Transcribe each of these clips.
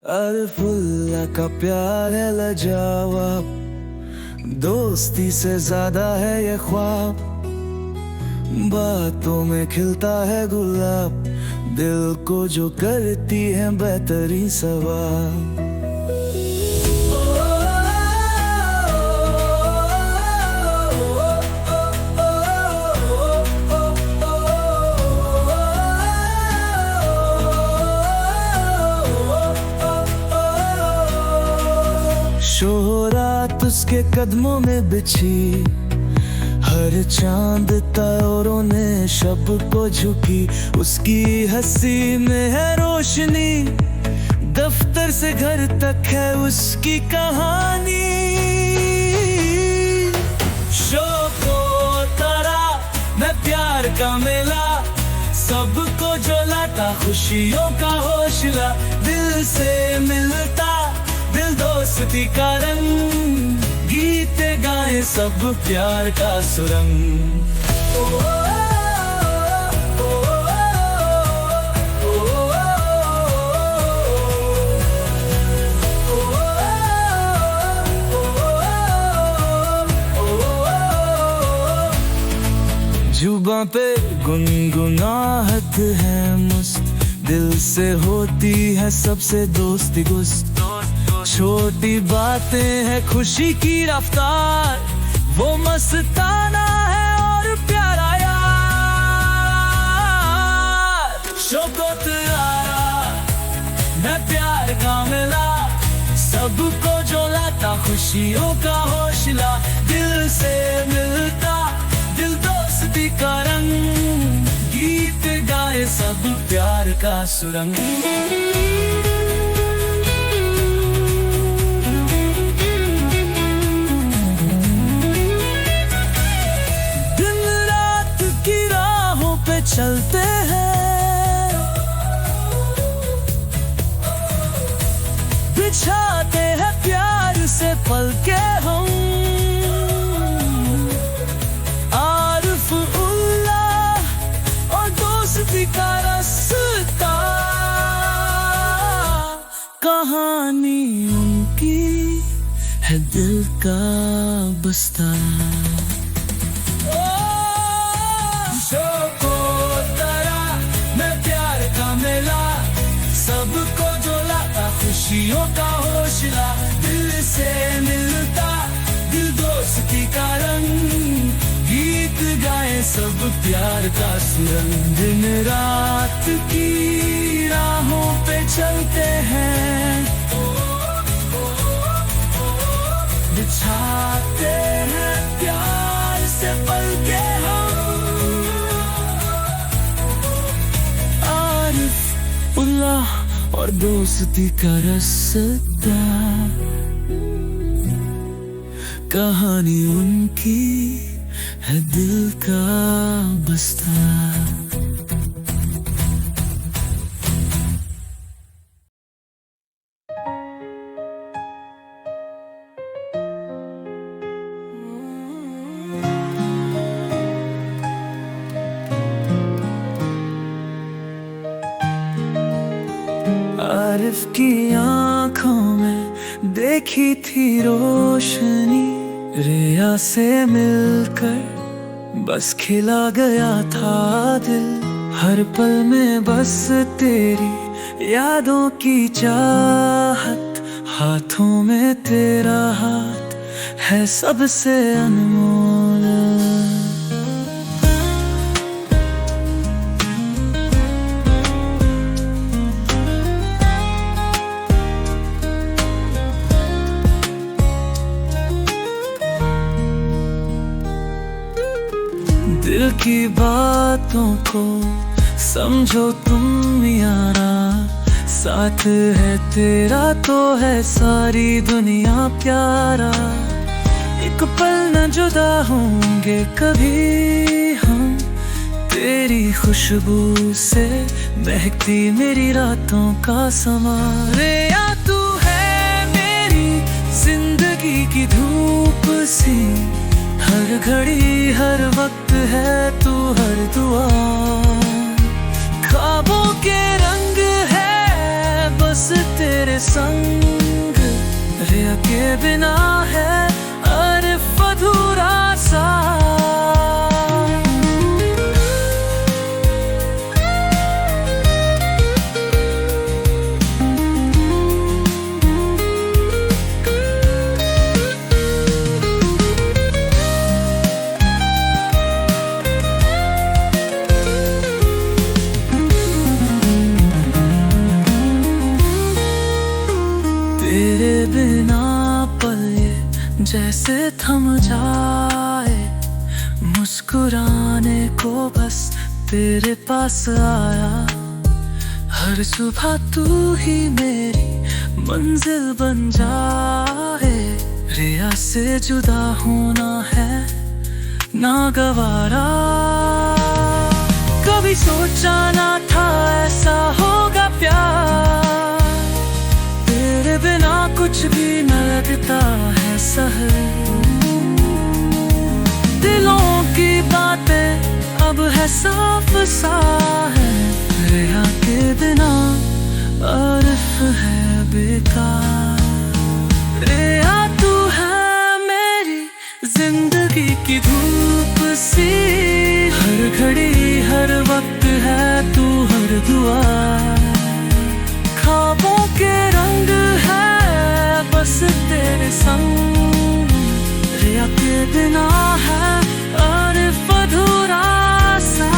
अल्फुल्ला का प्यार है लाजवाब, दोस्ती से ज्यादा है ये ख्वाब। बातों में खिलता है गुलाब, दिल को जो करती है बेहतरीन सवाब। शोहरात उसके कदमों में बिछी, हर चांद तारों ने शब को झुकी। उसकी हंसी में है रोशनी, दफ्तर से घर तक है उसकी कहानी। शोको तारा मैं प्यार का मेला, सबको जो लाता खुशियों का हौसला। दिल से मिलता दिल दोस्ती का रंग, गीत गाए सब प्यार का सुरंग। जुबां पे गुनगुनाहट है मस्त, दिल से होती है सबसे दोस्ती गुस्त। छोटी बातें हैं खुशी की रफ्तार, वो मस्ताना है और प्यारा यार। शौकत आया मैं प्यार का मिला, सबको जो लाता खुशियों का हौसला। दिल से मिलता दिल दोस्ती का रंग, गीत गाए सब प्यार का सुरंग। चलते हैं बिछाते हैं प्यार से पल के हम। आरिफ उल्लाह और दोस्ती का रास्ता, कहानी उनकी है दिल का बस्ता। सबको जो लाता खुशियों का हौसला। दिल से मिलता दिल दोस्ती का रंग, गीत गाए सब प्यार का सुरंग। दिन रात की राहों पे चलते हैं, बिछाते हैं प्यार से पल के हम। आरिफ उल्लाह और दोस्ती का रास्ता, कहानी उनकी है दिल का बस्ता। आरिफ की आँखों में देखी थी रोशनी, रिया से मिलकर बस खिला गया था दिल। हर पल में बस तेरी यादों की चाहत, हाथों में तेरा हाथ है सबसे अनमोल। दिल की बातों को समझो तुम यारा, साथ है तेरा तो है सारी दुनिया प्यारा। एक पल न जुदा होंगे कभी हम, तेरी खुशबू से महकती मेरी रातों का समा। रे या तू है मेरी जिंदगी की धूप सी, हर घड़ी हर वक्त है तू हर दुआ। ख्वाबों के रंग है बस तेरे तेरे संग, रिया के बिना है अर्फ अधूरा सा। तेरे बिना पल ये जैसे थम जाए, मुस्कुराने को बस तेरे पास आया। हर सुबह तू ही मेरी मंजिल बन जाए, रिया से जुदा होना है ना गवारा। कभी सोचा ना था ऐसा होगा प्यार, तेरे बिना कुछ भी न लगता है सहल। दिलों की बातें अब है साफ सा है, रिया के बिना अर्फ है बेकार। रिया तू है मेरी जिंदगी की धूप सी, हर घड़ी हर वक्त है तू हर दुआ। ख्वाबों के रंग है बस तेरे संग, रिया के बिना है अर्फ अधूरा सा।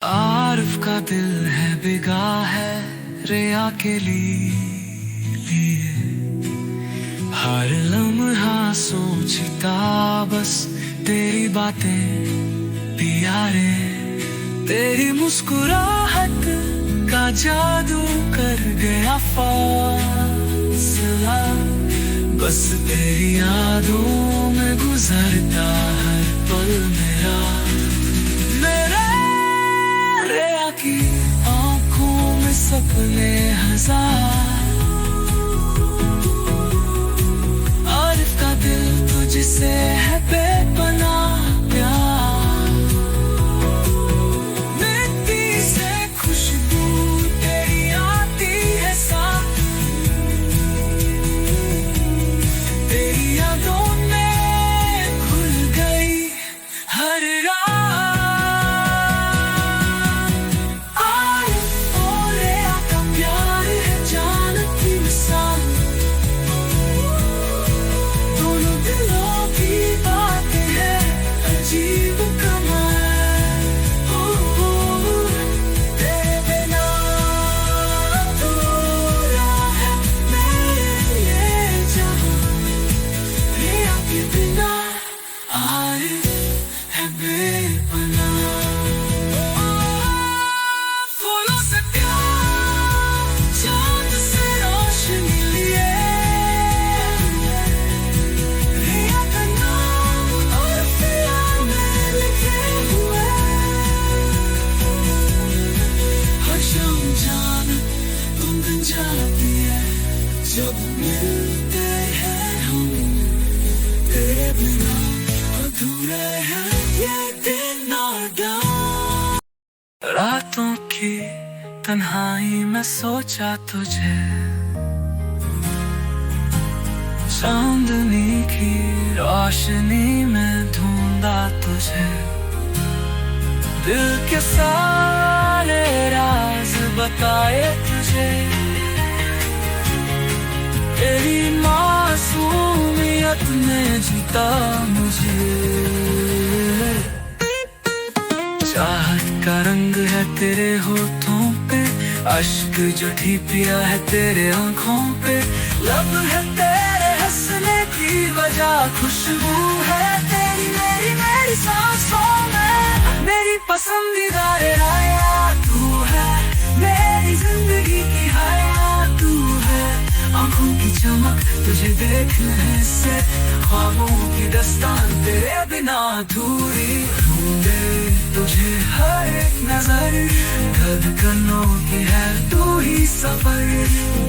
आरिफ का दिल है बिगा है रिया के लिए, हर लम्हा सोचता बस तेरी बातें प्यारे। तेरी मुस्कुराहट का जादू कर गया फासला, बस तेरी यादों में गुजरता हर पल मेरा। रिया की आंखों में सपने हजार, आरिफ का दिल तुझसे है बेपनाह प्यार। मिट्टी से खुशबू तेरी आती है साथ, तेरी यादों में खुल गई हर रात। जब मिलते हैं हम, तेरे बिना अधूरे हैं ये दिन और रात। रातों की तन्हाई में सोचा तुझे, चांदनी की रोशनी में ढूंढा तुझे। दिल के सारे राज बताए तुझे, तेरी मासूमियत ने जीता मुझे। चाहत का रंग है तेरे होठों पे, अश्क जो भी पिया है तेरे आंखों पे। लब है तेरे हंसने की वजह, खुशबू है तेरी मेरी मेरी सांसों में। मेरी पसंदीदा रिया तू है, मेरी जिंदगी की हया तू है। आंखों की चमक तुझे देखने से ख्वाबों की दास्तान तेरे बिना अधूरी ढूंढे तुझे हर एक नजर धड़कनों की है तू ही सफर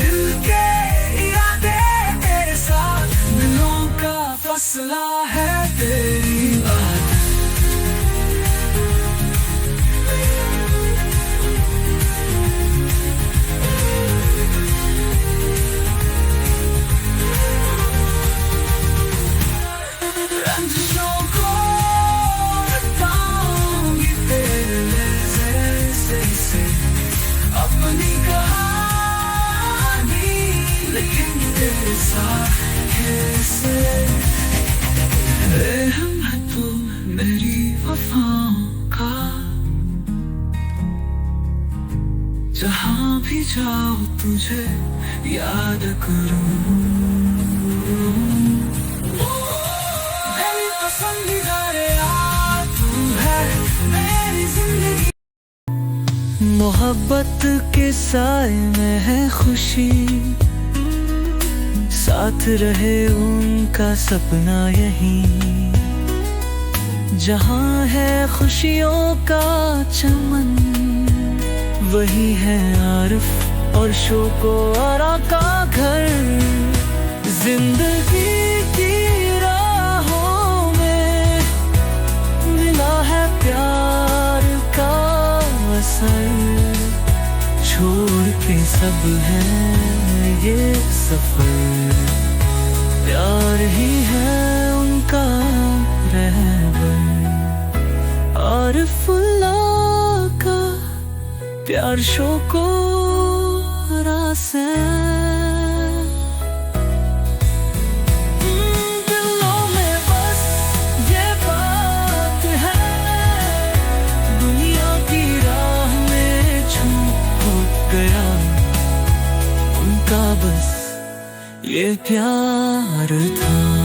दिल के इरादे तेरे साथ दिलों का फैसला है तेरी बात अपनी कहानी लेकिन तेरे साथ कैसे रहम है तू मेरी वफाओं का जहाँ भी जाओ तुझे याद करूँ मेरी पसंदीदा यार तू है मेरी जिंदगी मोहब्बत के साए में है खुशी साथ रहे उनका सपना यही जहाँ है खुशियों का चमन वही है आरिफ और शोको आरा का घर जिंदगी की राहों में मिला है प्यार का असर छोड़ के सब है ये सफर प्यार ही है उनका रहबर आरिफुल्लाह का प्यार शोको रासे दिलों में बस ये बात है दुनिया की राह में छूट गया उनका बस ये प्यार था।